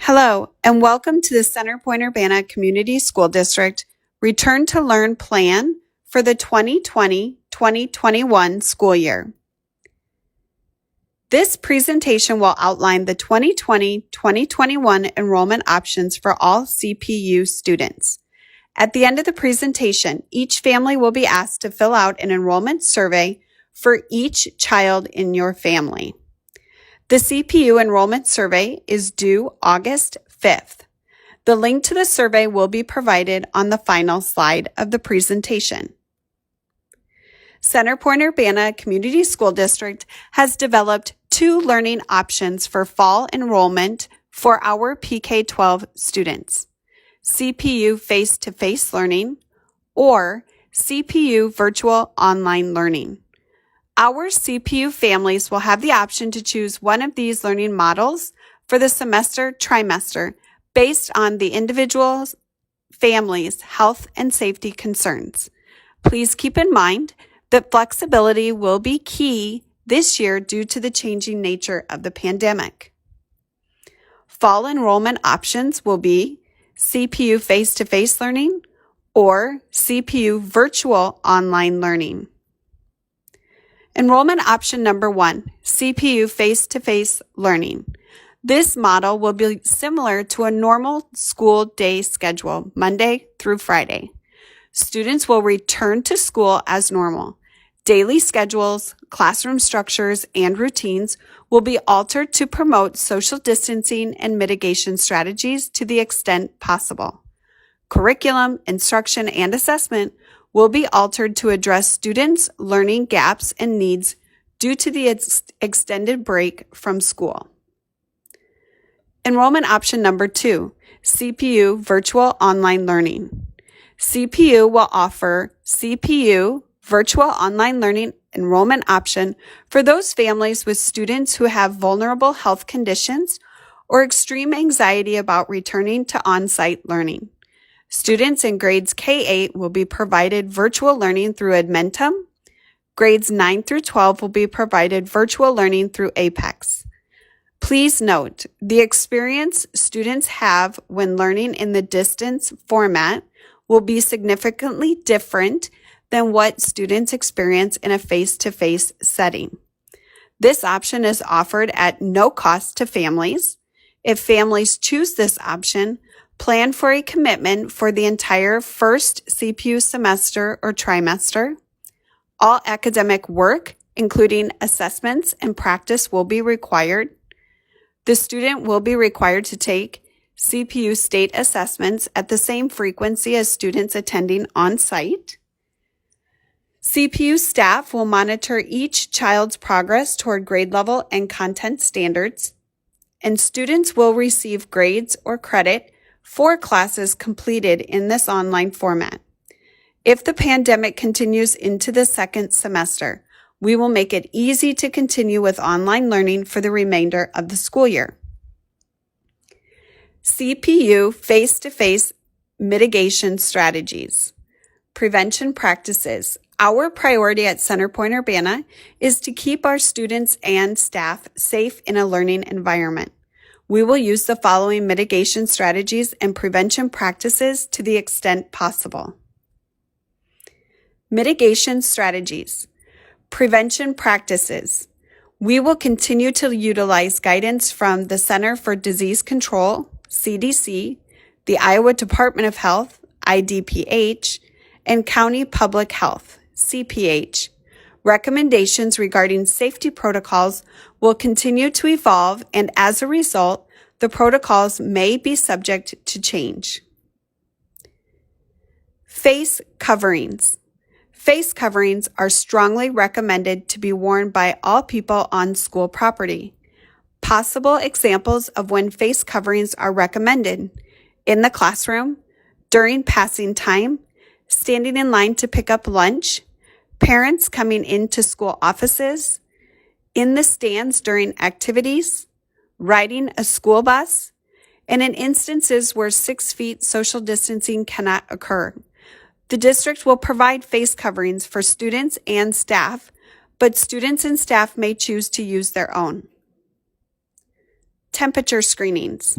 Hello, and welcome to the Centerpoint Urbana Community School District Return to Learn Plan for the 2020-2021 school year. This presentation will outline the 2020-2021 enrollment options for all CPU students. At the end of the presentation, each family will be asked to fill out an enrollment survey for each child in your family. The CPU Enrollment Survey is due August 5th. The link to the survey will be provided on the final slide of the presentation. Centerpoint Urbana Community School District has developed two learning options for fall enrollment for our PK-12 students: CPU face-to-face learning or CPU virtual online learning. Our CPU families will have the option to choose one of these learning models for the trimester based on the individual family's health and safety concerns. Please keep in mind that flexibility will be key this year due to the changing nature of the pandemic. Fall enrollment options will be CPU face-to-face learning or CPU virtual online learning. Enrollment option number 1, CPU face-to-face learning. This model will be similar to a normal school day schedule, Monday through Friday. Students will return to school as normal. Daily schedules, classroom structures, and routines will be altered to promote social distancing and mitigation strategies to the extent possible. Curriculum, instruction, and assessment will be altered to address students' learning gaps and needs due to the extended break from school. Enrollment option number 2, CPU virtual online learning. CPU will offer CPU virtual online learning enrollment option for those families with students who have vulnerable health conditions or extreme anxiety about returning to on-site learning. Students in grades K-8 will be provided virtual learning through Edmentum. Grades 9 through 12 will be provided virtual learning through Apex. Please note, the experience students have when learning in the distance format will be significantly different than what students experience in a face-to-face setting. This option is offered at no cost to families. If families choose this option, plan for a commitment for the entire first CPU semester or trimester. All academic work, including assessments and practice, will be required. The student will be required to take CPU state assessments at the same frequency as students attending on-site. CPU staff will monitor each child's progress toward grade level and content standards, and students will receive grades or credit for classes completed in this online format. If the pandemic continues into the second semester, we will make it easy to continue with online learning for the remainder of the school year. CPU face-to-face mitigation strategies. Prevention practices. Our priority at Centerpoint Urbana is to keep our students and staff safe in a learning environment. We will use the following mitigation strategies and prevention practices to the extent possible. Mitigation strategies. Prevention practices. We will continue to utilize guidance from the Center for Disease Control, CDC, the Iowa Department of Health, IDPH, and County Public Health, CPH. Recommendations regarding safety protocols will continue to evolve, and as a result, the protocols may be subject to change. Face coverings. Face coverings are strongly recommended to be worn by all people on school property. Possible examples of when face coverings are recommended: in the classroom, during passing time, standing in line to pick up lunch, parents coming into school offices, in the stands during activities, riding a school bus, and in instances where 6 feet social distancing cannot occur. The district will provide face coverings for students and staff, but students and staff may choose to use their own. Temperature screenings.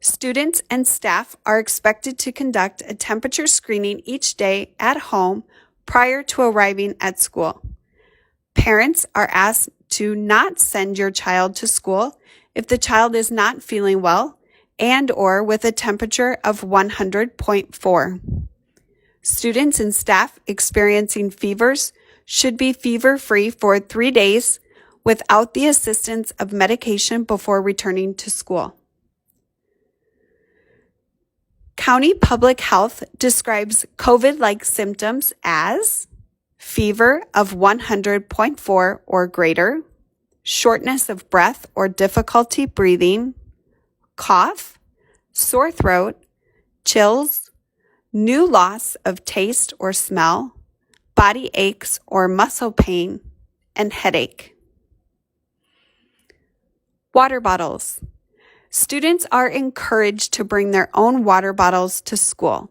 Students and staff are expected to conduct a temperature screening each day at home prior to arriving at school. Parents are asked to not send your child to school if the child is not feeling well and/or with a temperature of 100.4. Students and staff experiencing fevers should be fever-free for 3 days without the assistance of medication before returning to school. County Public Health describes COVID-like symptoms as fever of 100.4 or greater, shortness of breath or difficulty breathing, cough, sore throat, chills, new loss of taste or smell, body aches or muscle pain, and headache. Water bottles. Students are encouraged to bring their own water bottles to school.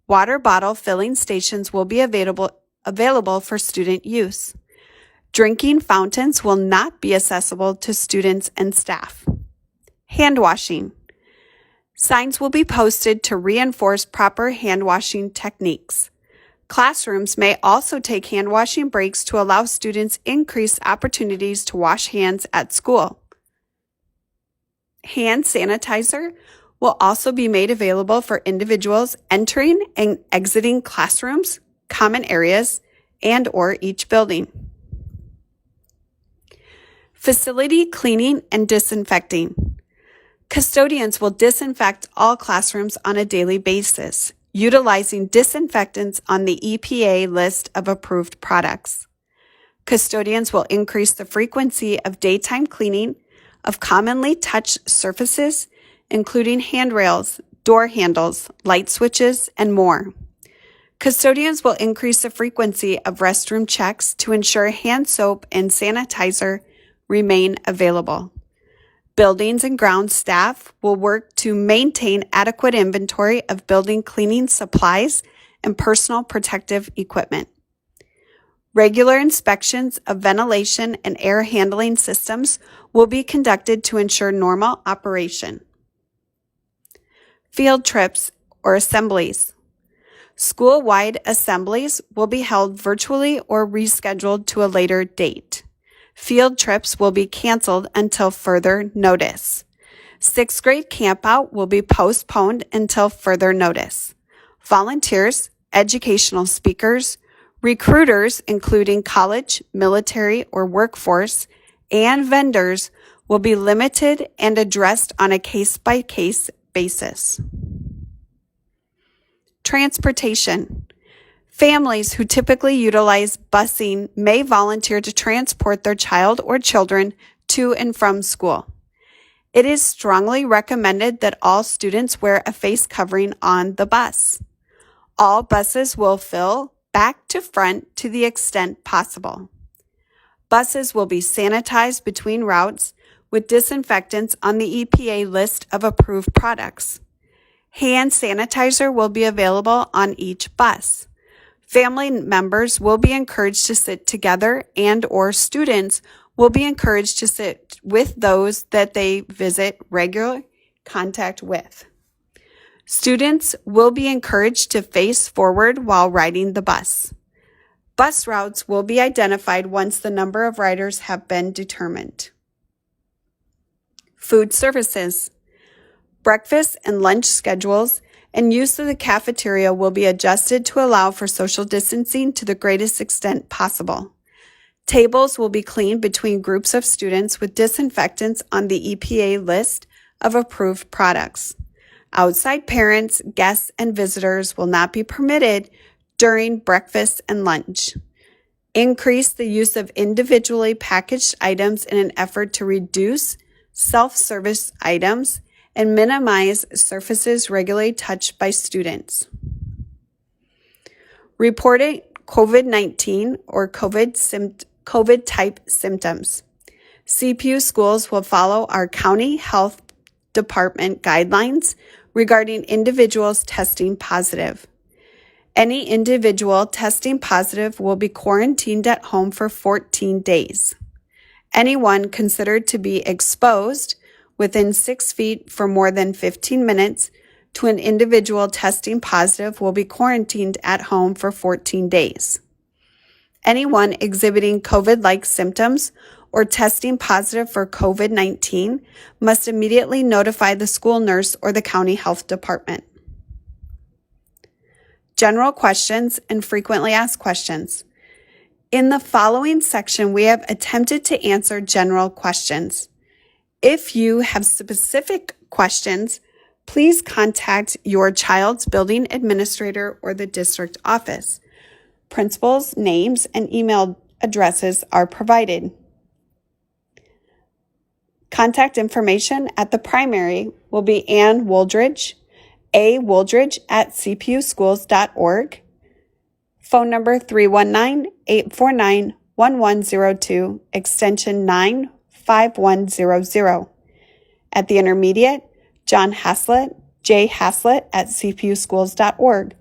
Water bottle filling stations will be available for student use. Drinking fountains will not be accessible to students and staff. Hand washing. Signs will be posted to reinforce proper hand washing techniques. Classrooms may also take hand washing breaks to allow students increased opportunities to wash hands at school. Hand sanitizer will also be made available for individuals entering and exiting classrooms, common areas, and/or each building. Facility cleaning and disinfecting. Custodians will disinfect all classrooms on a daily basis, utilizing disinfectants on the EPA list of approved products. Custodians will increase the frequency of daytime cleaning of commonly touched surfaces, including handrails, door handles, light switches, and more. Custodians will increase the frequency of restroom checks to ensure hand soap and sanitizer remain available. Buildings and grounds staff will work to maintain adequate inventory of building cleaning supplies and personal protective equipment. Regular inspections of ventilation and air handling systems will be conducted to ensure normal operation. Field trips or assemblies. School-wide assemblies will be held virtually or rescheduled to a later date. Field trips will be canceled until further notice. 6th grade campout will be postponed until further notice. Volunteers, educational speakers, recruiters, including college, military, or workforce, and vendors will be limited and addressed on a case-by-case basis. Transportation. Families who typically utilize busing may volunteer to transport their child or children to and from school. It is strongly recommended that all students wear a face covering on the bus. All buses will fill back to front to the extent possible. Buses will be sanitized between routes with disinfectants on the EPA list of approved products. Hand sanitizer will be available on each bus. Family members will be encouraged to sit together and/or students will be encouraged to sit with those that they visit regular contact with. Students will be encouraged to face forward while riding the bus. Bus routes will be identified once the number of riders have been determined. Food services. Breakfast and lunch schedules and use of the cafeteria will be adjusted to allow for social distancing to the greatest extent possible. Tables will be cleaned between groups of students with disinfectants on the EPA list of approved products. Outside parents, guests, and visitors will not be permitted during breakfast and lunch. Increase the use of individually packaged items in an effort to reduce self-service items and minimize surfaces regularly touched by students. Reporting COVID-19 or COVID-type symptoms. CPU schools will follow our county health department guidelines regarding individuals testing positive. Any individual testing positive will be quarantined at home for 14 days. Anyone considered to be exposed within 6 feet for more than 15 minutes to an individual testing positive will be quarantined at home for 14 days. Anyone exhibiting COVID-like symptoms or testing positive for COVID-19 must immediately notify the school nurse or the county health department. General questions and frequently asked questions. In the following section, we have attempted to answer general questions. If you have specific questions, please contact your child's building administrator or the district office. Principals' names and email addresses are provided. Contact information at the primary will be Ann Wooldridge, awoldridge@cpuschools.org, phone number 319-849-1102, extension 95100. At the intermediate, John Haslett, jhaslett@cpuschools.org,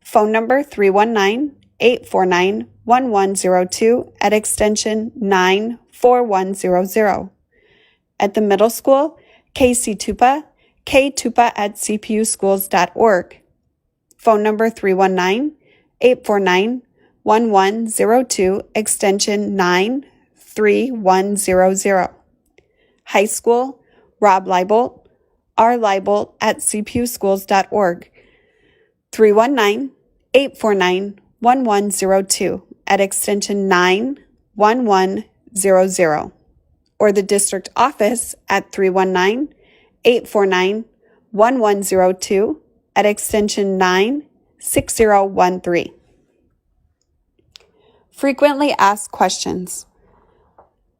phone number 319-849-1102 at extension 94100. At the middle school, Casey Tupa, ktupa@cpuschools.org, phone number 319-849-1102, extension 93100. High school, Rob Leibolt, rleibolt@cpuschools.org, 319-849-1102 at extension 91100, or the district office at 319-849-1102 at extension 96013. Frequently asked questions.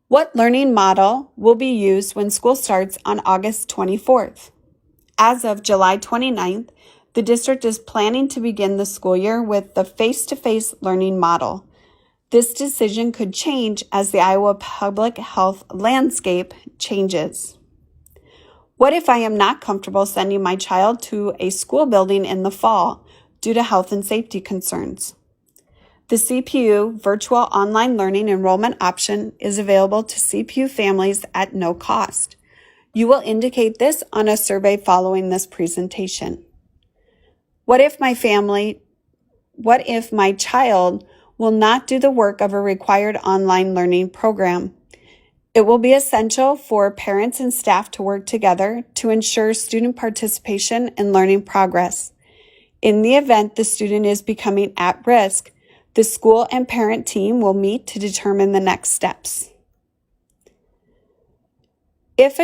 What learning model will be used when school starts on August 24th? As of July 29th, the district is planning to begin the school year with the face-to-face learning model. This decision could change as the Iowa public health landscape changes. What if I am not comfortable sending my child to a school building in the fall due to health and safety concerns? The CPU Virtual Online Learning Enrollment option is available to CPU families at no cost. You will indicate this on a survey following this presentation. What if my child will not do the work of a required online learning program? It will be essential for parents and staff to work together to ensure student participation and learning progress. In the event the student is becoming at risk, the school and parent team will meet to determine the next steps. If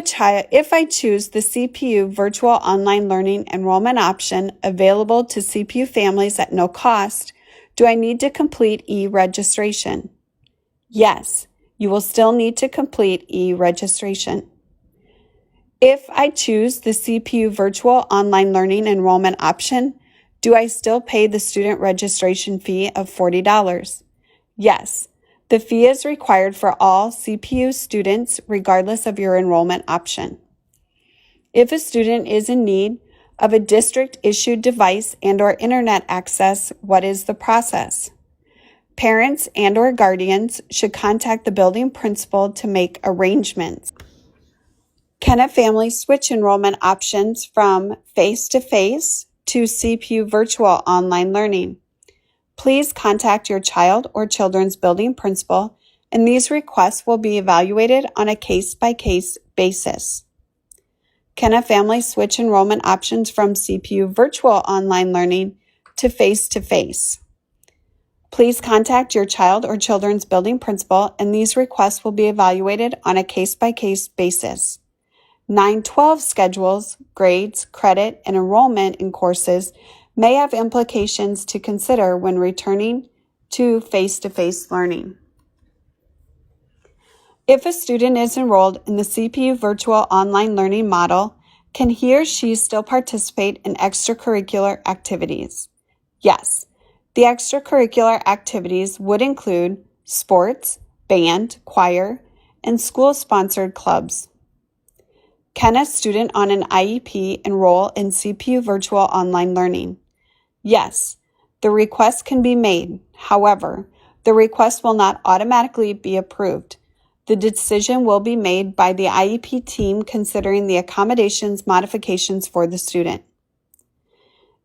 I choose the CPU Virtual Online Learning Enrollment option available to CPU families at no cost, do I need to complete e-registration? Yes, you will still need to complete e-registration. If I choose the CPU Virtual Online Learning Enrollment option, do I still pay the student registration fee of $40? Yes, the fee is required for all CPU students regardless of your enrollment option. If a student is in need of a district-issued device and/or internet access, what is the process? Parents and/or guardians should contact the building principal to make arrangements. Can a family switch enrollment options from face-to-face to CPU Virtual Online Learning? Please contact your child or children's building principal, and these requests will be evaluated on a case-by-case basis. Can a family switch enrollment options from CPU Virtual Online Learning to face-to-face? Please contact your child or children's building principal, and these requests will be evaluated on a case-by-case basis. 9-12 schedules, grades, credit, and enrollment in courses may have implications to consider when returning to face-to-face learning. If a student is enrolled in the CPU Virtual Online Learning model, can he or she still participate in extracurricular activities? Yes, the extracurricular activities would include sports, band, choir, and school-sponsored clubs. Can a student on an IEP enroll in CPU Virtual Online Learning? Yes, the request can be made. However, the request will not automatically be approved. The The decision will be made by the IEP team considering the accommodations modifications for the student.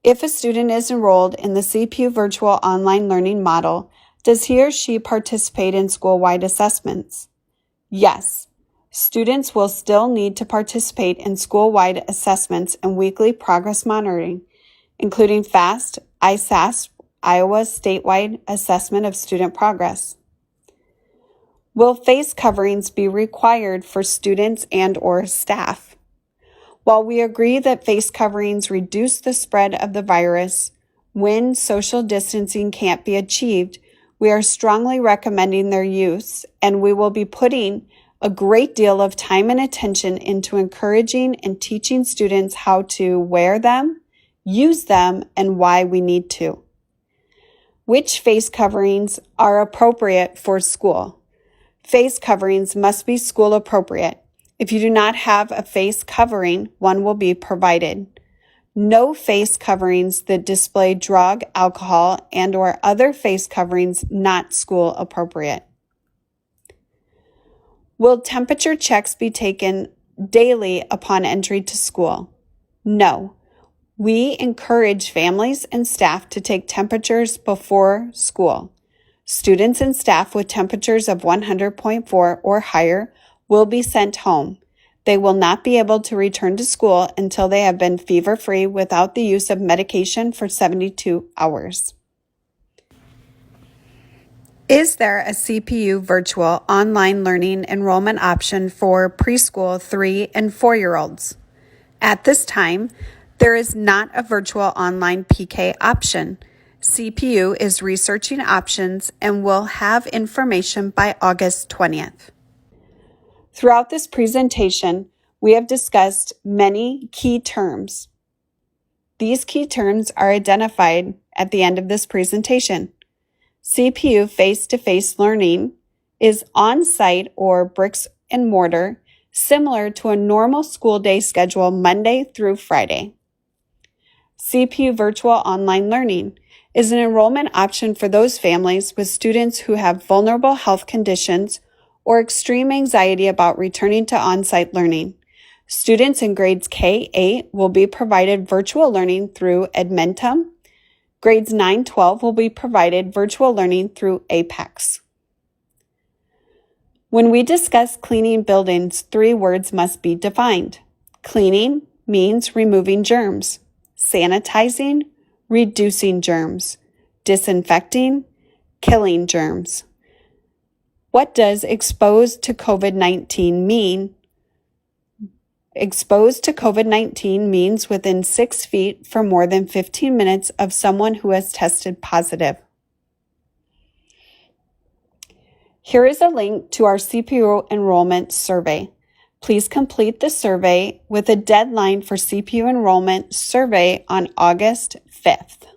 If a student is enrolled in the CPU virtual online learning model, does he or she participate in school-wide assessments? Yes. Students will still need to participate in school-wide assessments and weekly progress monitoring, including FAST, ISASS, Iowa statewide assessment of student progress. Will face coverings be required for students and/or staff? While we agree that face coverings reduce the spread of the virus when social distancing can't be achieved, we are strongly recommending their use, and we will be putting a great deal of time and attention into encouraging and teaching students how to wear them, use them, and why we need to. Which face coverings are appropriate for school? Face coverings must be school appropriate. If you do not have a face covering, one will be provided. No face coverings that display drug, alcohol, and/or other face coverings not school appropriate. Will temperature checks be taken daily upon entry to school? No. We encourage families and staff to take temperatures before school. Students and staff with temperatures of 100.4 or higher will be sent home. They will not be able to return to school until they have been fever-free without the use of medication for 72 hours. Is there a CPU virtual online learning enrollment option for preschool 3 and 4-year-olds? At this time, there is not a virtual online PK option. CPU is researching options and will have information by August 20th. Throughout this presentation, we have discussed many key terms. These key terms are identified at the end of this presentation. CPU face-to-face learning is on-site or bricks and mortar, similar to a normal school day schedule Monday through Friday. CPU virtual online learning is an enrollment option for those families with students who have vulnerable health conditions or extreme anxiety about returning to on-site learning. Students in grades K-8 will be provided virtual learning through Edmentum. Grades 9-12 will be provided virtual learning through Apex. When we discuss cleaning buildings, 3 words must be defined. Cleaning means removing germs. Sanitizing, reducing germs. Disinfecting, killing germs. What does exposed to COVID-19 mean? Exposed to COVID-19 means within 6 feet for more than 15 minutes of someone who has tested positive. Here is a link to our CPU Enrollment Survey. Please complete the survey with a deadline for CPU Enrollment Survey on August 5th.